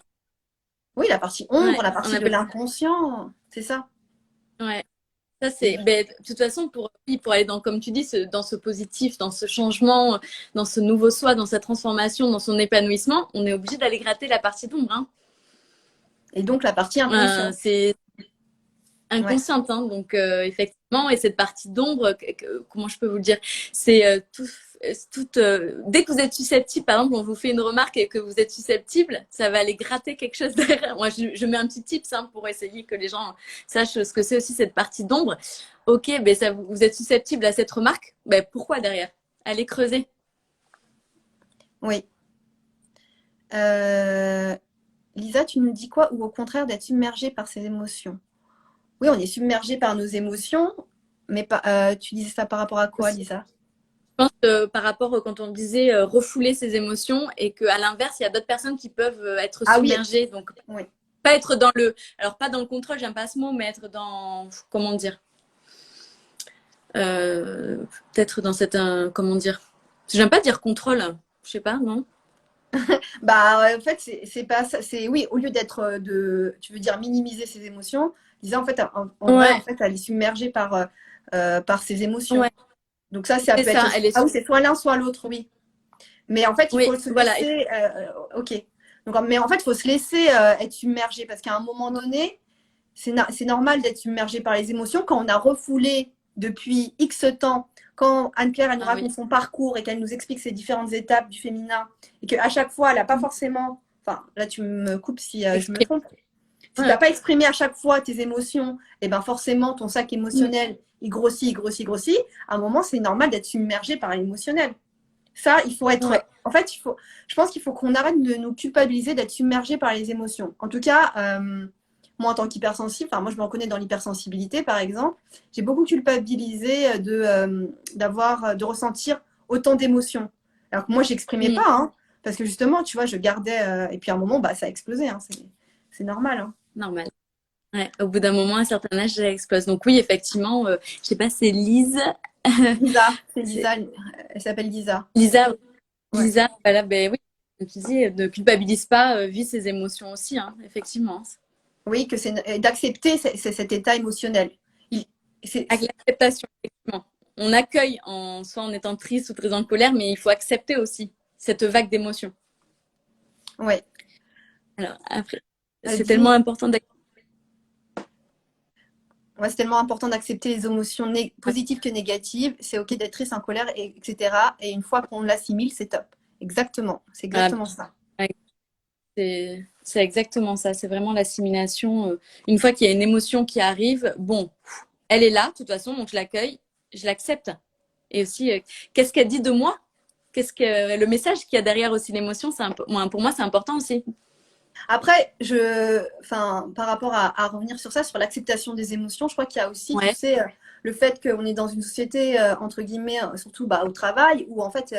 oui, la partie ombre, Ouais. la On partie de appelle. l'inconscient, c'est ça. Ouais. Ça, Et, c'est, ben, de toute façon, oui, pour aller dans, comme tu dis, dans ce positif, dans ce changement, dans ce nouveau soi, dans sa transformation, dans son épanouissement, on est obligé d'aller gratter la partie d'ombre, hein. et donc la partie inconsciente. C'est Ouais. inconsciente, hein. Donc, effectivement, et cette partie d'ombre, comment je peux vous le dire, c'est dès que vous êtes susceptible, par exemple, on vous fait une remarque et que vous êtes susceptible, ça va aller gratter quelque chose derrière. Moi, je mets un petit tips, hein, pour essayer que les gens sachent ce que c'est aussi cette partie d'ombre. Ok, ben ça, vous êtes susceptible à cette remarque, ben pourquoi derrière? Allez creuser. Oui. Lisa, tu nous dis quoi? Ou au contraire d'être submergée par ses émotions? Oui, on est submergé par nos émotions, mais tu disais ça par rapport à quoi, Lisa? Je pense par rapport quand on disait refouler ses émotions et qu'à l'inverse, il y a d'autres personnes qui peuvent être Ah oui, submergées. Donc, oui. pas être dans le, alors pas dans le contrôle, j'aime pas ce mot, mais être dans, comment dire, euh, peut-être dans cette, comment dire, j'aime pas dire contrôle, je sais pas, non? Bah, en fait, c'est pas ça. C'est oui, au lieu d'être tu veux dire minimiser ses émotions, Lisa, en fait, en vrai, en Ouais, fait, elle est submergée par ses émotions. ouais, Donc ça c'est peut être. ça, elle est Ah sous, oui, c'est soit l'un, soit l'autre, oui. Mais en fait, il oui, faut se voilà, laisser. Ok. Donc, mais en fait, il faut se laisser être submergé parce qu'à un moment donné, c'est normal d'être submergé par les émotions quand on a refoulé depuis X temps. Quand Anne-Claire, elle nous ah oui, raconte son parcours et qu'elle nous explique ses différentes étapes du féminin et qu'à chaque fois, elle n'a pas forcément. Enfin, là, tu me coupes si je me exprime. trompe. Si tu Ouais, n'as pas exprimé à chaque fois tes émotions, et ben forcément, ton sac mm, émotionnel, il grossit, il grossit, il grossit. À un moment, c'est normal d'être submergé par l'émotionnel. Ça, il faut ouais, être. En fait, je pense qu'il faut qu'on arrête de nous culpabiliser d'être submergé par les émotions. En tout cas, moi, en tant qu'hypersensible, enfin, moi, je me reconnais dans l'hypersensibilité, par exemple, j'ai beaucoup culpabilisé de ressentir autant d'émotions. Alors que moi, j'exprimais mm, pas, hein, parce que justement, tu vois, je gardais. Et puis à un moment, bah, ça a explosé. Hein, c'est normal. Hein. normal. Ouais, au bout d'un moment, à un certain âge, ça explose. Donc oui, effectivement, je sais pas, c'est Lise. Lisa, c'est C'est Lisa. Elle s'appelle Lisa. Lisa, Ouais. Lisa, voilà, ben oui, comme tu dis, ne culpabilise pas, vis ses émotions aussi, hein, effectivement. Oui, que c'est d'accepter cet état émotionnel. Il, c'est, Avec l'acceptation, effectivement. On accueille soit en étant triste ou très en colère, mais il faut accepter aussi cette vague d'émotions. ouais. Alors après, c'est tellement Dis-nous. important d'accepter. Ouais, c'est tellement important d'accepter les émotions positives que négatives. C'est OK d'être triste, en colère, etc. Et une fois qu'on l'assimile, c'est top. Exactement. C'est Voilà. exactement ça. C'est exactement ça. C'est vraiment l'assimilation. Une fois qu'il y a une émotion qui arrive, bon, elle est là, de toute façon, donc je l'accueille, je l'accepte. Et aussi, qu'est-ce qu'elle dit de moi? Qu'est-ce que le message qu'il y a derrière aussi l'émotion, pour moi, c'est important aussi. Après, par rapport à revenir sur ça, sur l'acceptation des émotions, je crois qu'il y a aussi, tu Ouais. sais, le fait qu'on est dans une société, entre guillemets, surtout bah, au travail, où en fait,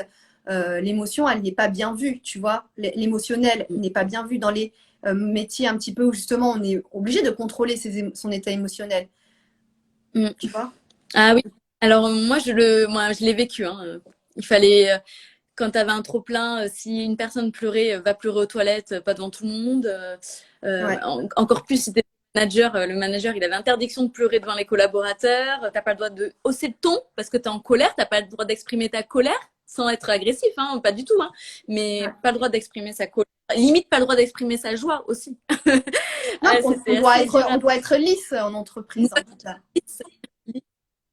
l'émotion, elle n'est pas bien vue, tu vois. L'émotionnel n'est pas bien vu dans les métiers un petit peu où justement on est obligé de contrôler son état émotionnel, Mm. tu vois. Ah oui. Alors moi, je l'ai vécu, hein. Il fallait, quand tu avais un trop plein, si une personne pleurait, va pleurer aux toilettes, pas devant tout le monde. Ouais. Encore plus si tu manager, le manager, il avait interdiction de pleurer devant les collaborateurs. T'as pas le droit de hausser le ton parce que tu es en colère. T'as pas le droit d'exprimer ta colère sans être agressif, hein, pas du tout. Hein, mais Ouais. pas le droit d'exprimer sa colère. limite pas le droit d'exprimer sa joie aussi. Non, C'était assez dur on doit être lisse en entreprise, en tout cas.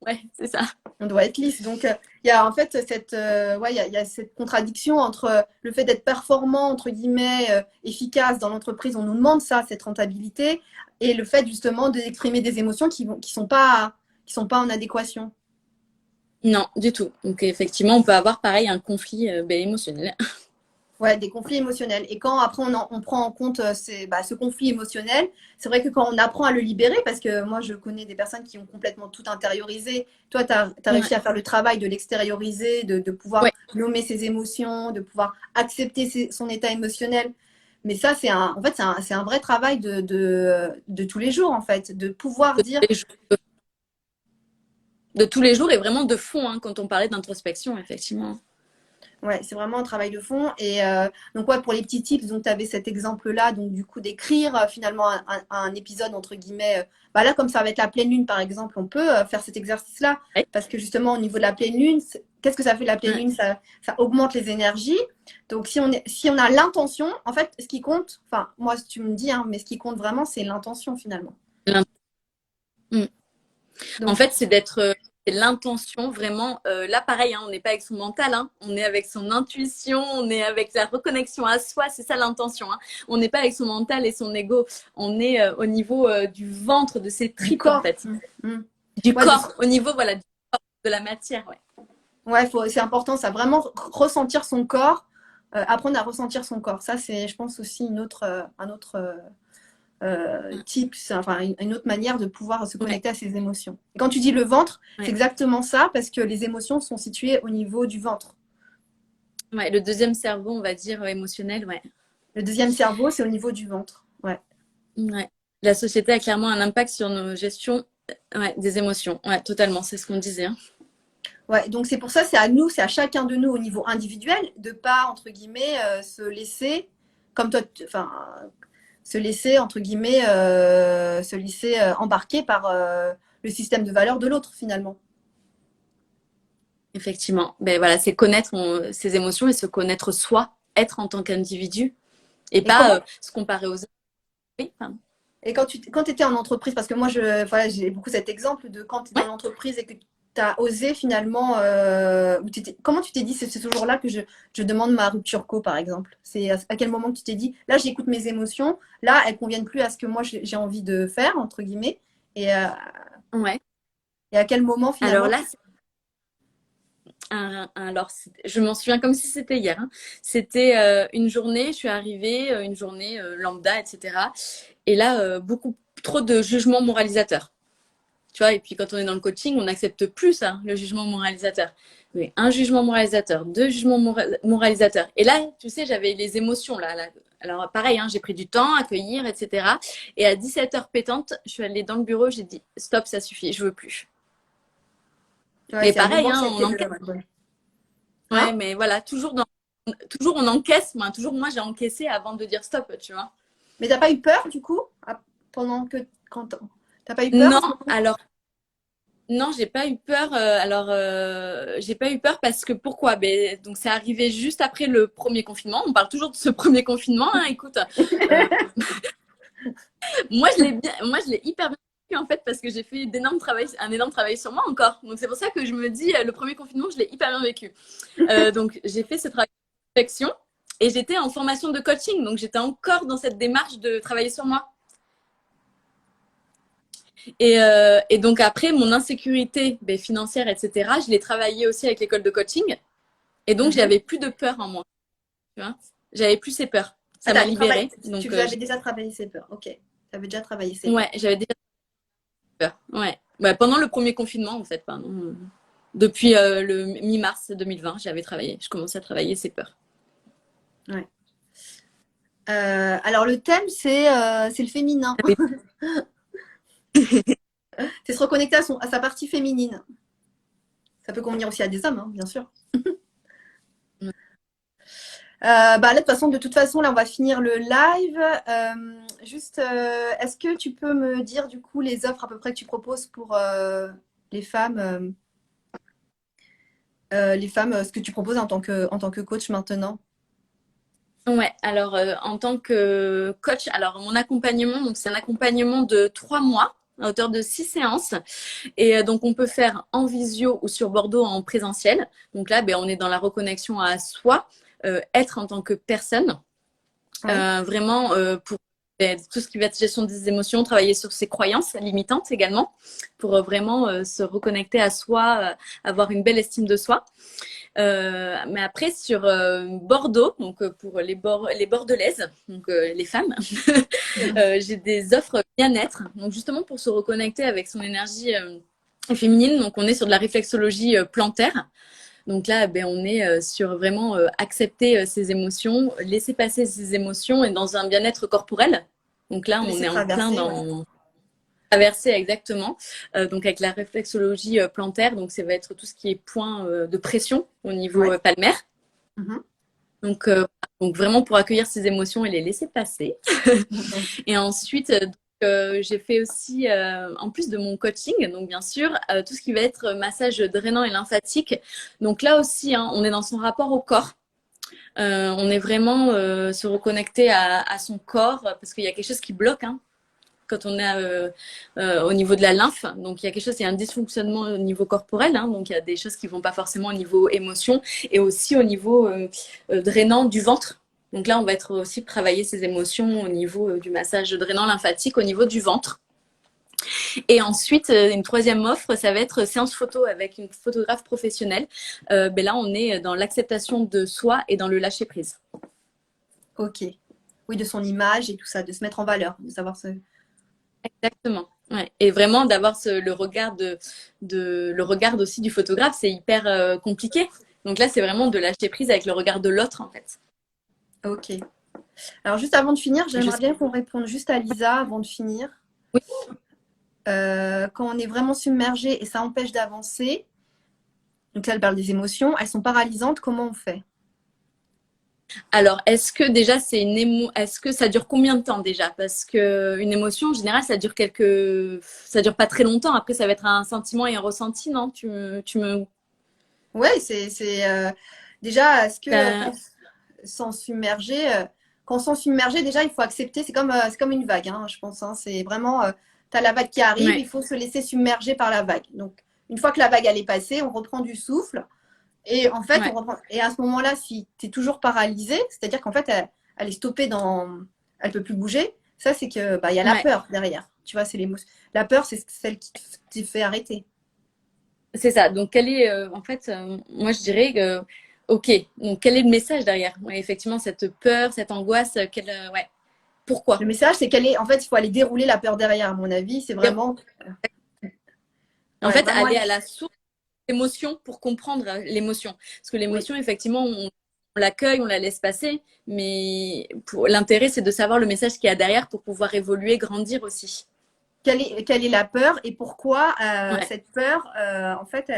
Ouais, c'est ça. On doit être lisse. Donc, il y a en fait il y a cette contradiction entre le fait d'être performant, entre guillemets, efficace dans l'entreprise, on nous demande ça, cette rentabilité, et le fait justement d'exprimer des émotions qui sont pas en adéquation. Non, du tout. Donc effectivement, on peut avoir pareil un conflit émotionnel. Ouais, des conflits émotionnels. Et quand après on prend en compte ce conflit émotionnel, c'est vrai que quand on apprend à le libérer, parce que moi je connais des personnes qui ont complètement tout intériorisé, toi tu as réussi Ouais. à faire le travail de l'extérioriser, de pouvoir Ouais. nommer ses émotions, de pouvoir accepter son état émotionnel. Mais ça, en fait, c'est un vrai travail de tous les jours, en fait, de pouvoir De dire. tous les jours, de tous les jours et vraiment de fond, hein, quand on parlait d'introspection, effectivement. Ouais, c'est vraiment un travail de fond. Et donc, ouais, pour les petits tips, donc tu avais cet exemple-là, donc du coup, d'écrire finalement un épisode, entre guillemets. Bah là, comme ça va être la pleine lune, par exemple, on peut faire cet exercice-là. Ouais. Parce que justement, au niveau de la pleine lune, qu'est-ce que ça fait la pleine Ouais. lune? Ça augmente les énergies. Donc, si on a l'intention, en fait, ce qui compte, enfin, moi, tu me dis, hein, mais ce qui compte vraiment, c'est l'intention finalement. Mm. En Donc, fait, c'est l'intention vraiment. Là, pareil, hein, on n'est pas avec son mental, hein, on est avec son intuition, on est avec la reconnexion à soi. C'est ça l'intention. Hein. On n'est pas avec son mental et son ego. On est au niveau du ventre, de ses du tripes en corps. fait, Mm. du Ouais, corps, au niveau voilà du corps, de la matière. Ouais. ouais, c'est important, ça, vraiment ressentir son corps, apprendre à ressentir son corps. Ça, c'est, je pense, aussi un autre type, enfin, une autre manière de pouvoir se Ouais. connecter à ses émotions. Et quand tu dis le ventre, c'est Ouais. exactement ça, parce que les émotions sont situées au niveau du ventre. Ouais, le deuxième cerveau, on va dire émotionnel, ouais. Le deuxième cerveau, c'est au niveau du ventre. Ouais. Ouais. La société a clairement un impact sur nos gestions des émotions. Ouais, totalement, c'est ce qu'on disait. Hein. Ouais, donc c'est pour ça, c'est à nous, c'est à chacun de nous au niveau individuel de pas, entre guillemets, se laisser, comme toi, enfin, se laisser, entre guillemets, se laisser embarquer par le système de valeurs de l'autre, finalement. Effectivement. Ben voilà, c'est connaître ses émotions et se connaître soi, être en tant qu'individu et Et comment pas se comparer aux autres. Oui, pardon. Et quand tu étais en entreprise, parce que moi, voilà, j'ai beaucoup cet exemple de quand tu es Ouais. en entreprise et que tu as osé finalement, comment tu t'es dit, c'est ce jour-là que je demande ma rupture co, par exemple? C'est à quel moment que tu t'es dit, là, j'écoute mes émotions, là, elles conviennent plus à ce que moi, j'ai envie de faire, entre guillemets, et, euh, Ouais. et à quel moment Alors finalement là, alors, je m'en souviens comme si c'était hier. Hein. C'était une journée, je suis arrivée, une journée lambda, etc. Et là, beaucoup trop de jugements moralisateurs. Tu vois, et puis quand on est dans le coaching, on n'accepte plus ça, le jugement moralisateur. Oui, un jugement moralisateur, deux jugements moralisateurs. Et là, tu sais, j'avais les émotions là. Alors pareil, hein, j'ai pris du temps à accueillir, etc. Et à 17h pétante, je suis allée dans le bureau, j'ai dit stop, ça suffit, je veux plus. Ouais, Mais c'est un pareil, moment que hein, ça a on été encaisse. ouais. Ouais, Hein? mais voilà, toujours on encaisse. Toujours moi j'ai encaissé avant de dire stop, tu vois. Mais t'as pas eu peur, du coup, pendant que, quand t'as pas eu peur Non, à ce moment-là? alors non, j'ai pas eu peur. J'ai pas eu peur parce que pourquoi? Ben, donc, c'est arrivé juste après le premier confinement. On parle toujours de ce premier confinement. Hein, écoute, euh, moi, je l'ai hyper bien vécu en fait parce que j'ai fait un énorme travail sur moi encore. Donc, c'est pour ça que je me dis, le premier confinement, je l'ai hyper bien vécu. Donc, j'ai fait ce travail de réflexion et j'étais en formation de coaching. Donc, j'étais encore dans cette démarche de travailler sur moi. Et donc après, mon insécurité financière, etc., je l'ai travaillé aussi avec l'école de coaching. Et donc, Mhm. j'avais plus de peur en moi. Tu vois, j'avais plus ces peurs. Ah, Ça m'a libérée. tu Donc, avais déjà travaillé ces peurs. Ok. Tu avais déjà travaillé ces peurs. ouais, j'avais déjà peur. Ouais. Bah, pendant le premier confinement, en fait, pardon. Depuis le mi-mars 2020, j'avais travaillé. Je commençais à travailler ces peurs. Ouais. Alors le thème, c'est le féminin. C'est se reconnecter à sa partie féminine. Ça peut convenir aussi à des hommes, hein, bien sûr. Bah là, de toute façon, là, on va finir le live. Est-ce que tu peux me dire du coup les offres à peu près que tu proposes pour les femmes, ce que tu proposes en tant que coach maintenant? Ouais, alors en tant que coach, alors mon accompagnement, donc c'est un accompagnement de 3 mois à hauteur de 6 séances. Et donc on peut faire en visio ou sur Bordeaux en présentiel. Donc là, ben, on est dans la reconnexion à soi, être en tant que personne, Oui, vraiment pour tout ce qui va être gestion des émotions, travailler sur ses croyances limitantes également, pour vraiment se reconnecter à soi, avoir une belle estime de soi. Mais après, sur Bordeaux, donc pour les bordelaises, donc les femmes, j'ai des offres bien-être. Donc justement pour se reconnecter avec son énergie féminine. Donc on est sur de la réflexologie plantaire. Donc là, ben, on est sur vraiment accepter ses émotions, laisser passer ses émotions et dans un bien-être corporel. Donc là, on laisser est en plein traverser, ouais. dans traverser exactement. Donc avec la réflexologie plantaire, donc ça va être tout ce qui est point de pression au niveau Ouais. palmaire. Mhm. Donc, donc vraiment pour accueillir ces émotions et les laisser passer. Et ensuite, j'ai fait aussi, en plus de mon coaching, donc bien sûr, tout ce qui va être massage drainant et lymphatique. Donc là aussi, hein, on est dans son rapport au corps. On est vraiment se reconnecter à son corps parce qu'il y a quelque chose qui bloque, hein, quand on est au niveau de la lymphe. Donc il y a quelque chose, il y a un dysfonctionnement au niveau corporel. Hein, donc il y a des choses qui vont pas forcément au niveau émotion et aussi au niveau drainant du ventre. Donc là, on va être aussi travailler ces émotions au niveau du massage drainant lymphatique au niveau du ventre. Et ensuite, une troisième offre, ça va être séance photo avec une photographe professionnelle. Ben là, on est dans l'acceptation de soi et dans le lâcher prise. Ok. Oui, de son image et tout ça, de se mettre en valeur, de savoir se. Exactement. Ouais. Et vraiment d'avoir le regard le regard aussi du photographe, c'est hyper compliqué. Donc là, c'est vraiment de lâcher prise avec le regard de l'autre, en fait. Ok. Alors, juste avant de finir, Je j'aimerais sais. bien qu'on réponde juste à Lisa avant de finir. Oui. Quand on est vraiment submergé et ça empêche d'avancer, donc là, elle parle des émotions, elles sont paralysantes, comment on fait? Alors, est-ce que déjà est-ce que ça dure combien de temps déjà? Parce que une émotion, en général, ça dure pas très longtemps. Après, ça va être un sentiment et un ressenti, non? Ouais, déjà, est-ce que T'as- sans submerger, quand sans submerger, déjà, il faut accepter, c'est comme une vague, hein, je pense. Hein, c'est vraiment, tu as la vague qui arrive, Ouais, il faut se laisser submerger par la vague. Donc, une fois que la vague, elle est passée, on reprend du souffle. Et en fait, on ouais, reprend. Et à ce moment-là, si tu es toujours paralysé, c'est-à-dire qu'en fait, elle est stoppée elle peut plus bouger, ça, c'est que bah, il y a la ouais. peur derrière. Tu vois, c'est l'émotion. La peur, c'est celle qui te fait arrêter. C'est ça. Donc, en fait, moi, je dirais que, ok. Donc, quel est le message derrière? Ouais, effectivement, cette peur, cette angoisse, ouais. Le Pourquoi? message, c'est en fait, il faut aller dérouler la peur derrière, à mon avis. C'est vraiment, En ouais, fait, vraiment aller aller. à la source de l'émotion pour comprendre l'émotion. Parce que Oui. l'émotion, effectivement, on l'accueille, on la laisse passer, mais l'intérêt, c'est de savoir le message qu'il y a derrière pour pouvoir évoluer, grandir aussi. Quelle est la peur et pourquoi Ouais, cette peur, en fait,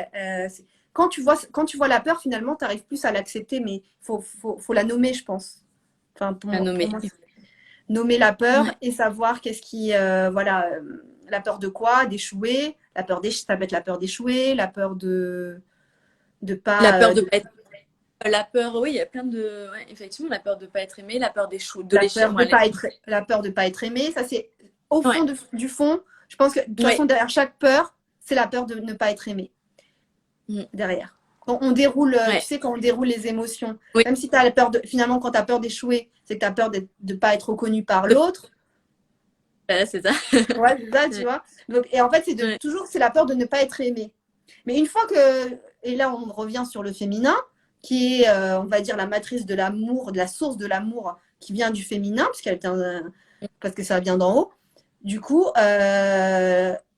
quand tu vois la peur, finalement, tu arrives plus à l'accepter, mais il faut la nommer, je pense. Enfin, à pour nommer. moi, nommer la peur Ouais. et savoir qu'est-ce qui, voilà, la peur de quoi, d'échouer, ça peut être la peur d'échouer, la peur de La pas, peur de pas être. La peur, oui, il y a plein de. Ouais, effectivement, la peur de pas être aimé, la peur d'échouer, de l'échec. la peur de pas être aimé. Ça, c'est au Ouais, fond du fond. Je pense que de toute façon, ouais. derrière chaque peur, c'est la peur de ne pas être aimé. Mm. Derrière. Quand on déroule, tu Ouais, sais, quand on déroule les émotions, oui, même si tu as la peur finalement, quand tu as peur d'échouer, c'est que tu as peur de ne pas être reconnu par l'autre. c'est ça. Ouais, c'est ça, tu Ouais, vois. Donc, et en fait, ouais. toujours, c'est la peur de ne pas être aimé. Mais une fois que, et là, on revient sur le féminin, qui est, on va dire, la matrice de l'amour, de la source de l'amour qui vient du féminin, parce que ça vient d'en haut. Du coup,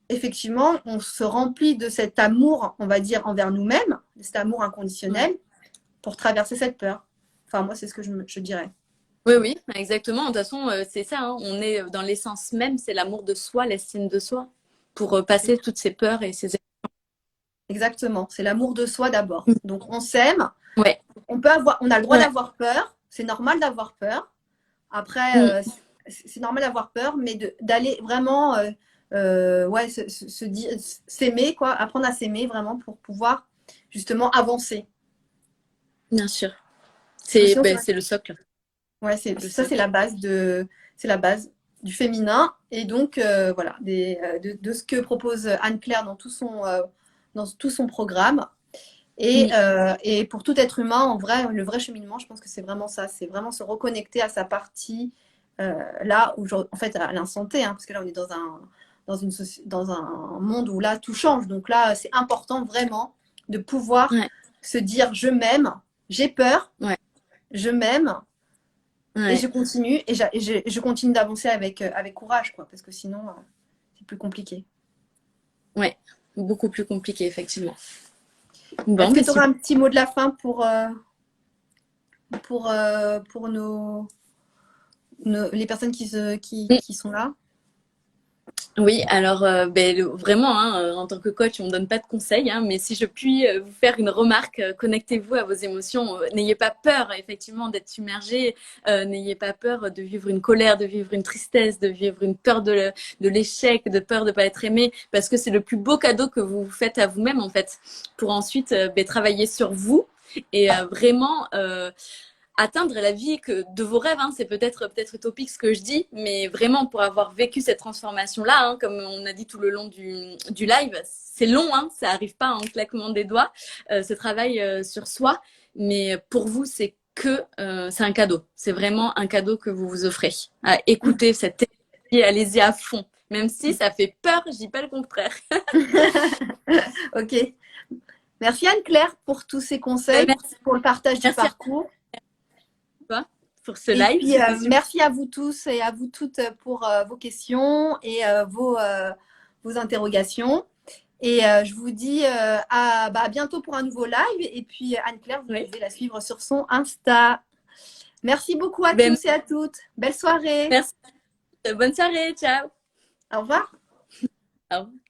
effectivement, on se remplit de cet amour, on va dire, envers nous-mêmes, de cet amour Ouais. inconditionnel, pour traverser cette peur. Enfin, moi, c'est ce que je dirais. Oui, oui, exactement. De toute façon, c'est ça, hein. On est dans l'essence même, c'est l'amour de soi, l'estime de soi, pour passer toutes ces peurs et ces. Exactement. C'est l'amour de soi d'abord. Donc, on s'aime. Ouais, On a le droit ouais. d'avoir peur. C'est normal d'avoir peur. Après, Mm. c'est normal d'avoir peur, mais d'aller vraiment, ouais, s'aimer, quoi, apprendre à s'aimer vraiment pour pouvoir justement avancer. Bien sûr. Parce que sinon, Ben, c'est le socle. Ouais, le ça, secret. c'est la base du féminin. Et donc, voilà, de ce que propose Anne-Claire dans tout son programme. Oui, Et pour tout être humain, en vrai, le vrai cheminement, je pense que c'est vraiment ça. C'est vraiment se reconnecter à sa partie là, où, en fait, à l'instant T, hein, parce que là, on est dans un monde où là, tout change. Donc là, c'est important vraiment de pouvoir ouais, se dire, je m'aime, j'ai peur, ouais, je m'aime, et je ouais, continue, je continue d'avancer avec courage, quoi, parce que sinon, c'est plus compliqué. ouais. Beaucoup plus compliqué, effectivement. Bon, Est-ce que mais tu auras super. un petit mot de la fin pour les personnes qui sont là? Oui, alors vraiment, hein, en tant que coach, on ne donne pas de conseils, hein, mais si je puis vous faire une remarque, connectez-vous à vos émotions. N'ayez pas peur, effectivement, d'être submergé. N'ayez pas peur de vivre une colère, de vivre une tristesse, de vivre une peur de l'échec, de peur de ne pas être aimé, parce que c'est le plus beau cadeau que vous faites à vous-même, en fait, pour ensuite travailler sur vous et vraiment atteindre la vie de vos rêves. Hein. C'est peut-être utopique ce que je dis, mais vraiment pour avoir vécu cette transformation-là, hein, comme on a dit tout le long du live, c'est long, hein, ça arrive pas en claquement des doigts, ce travail sur soi, mais pour vous, c'est un cadeau. C'est vraiment un cadeau que vous vous offrez. À écouter cette énergie, allez-y à fond. Même si ça fait peur, je dis pas le contraire. Ok. Merci Anne-Claire pour tous ces conseils, Merci, pour le partage du merci à parcours. toi pour ce Et live, puis, c'était super. merci à vous tous et à vous toutes pour vos questions et vos interrogations. Et je vous dis à bientôt pour un nouveau live. Et puis, Anne-Claire, vous Oui. pouvez la suivre sur son Insta. Merci beaucoup à Ben, tous et à toutes. Belle soirée. merci. Bonne soirée. Ciao. Au revoir. Au revoir.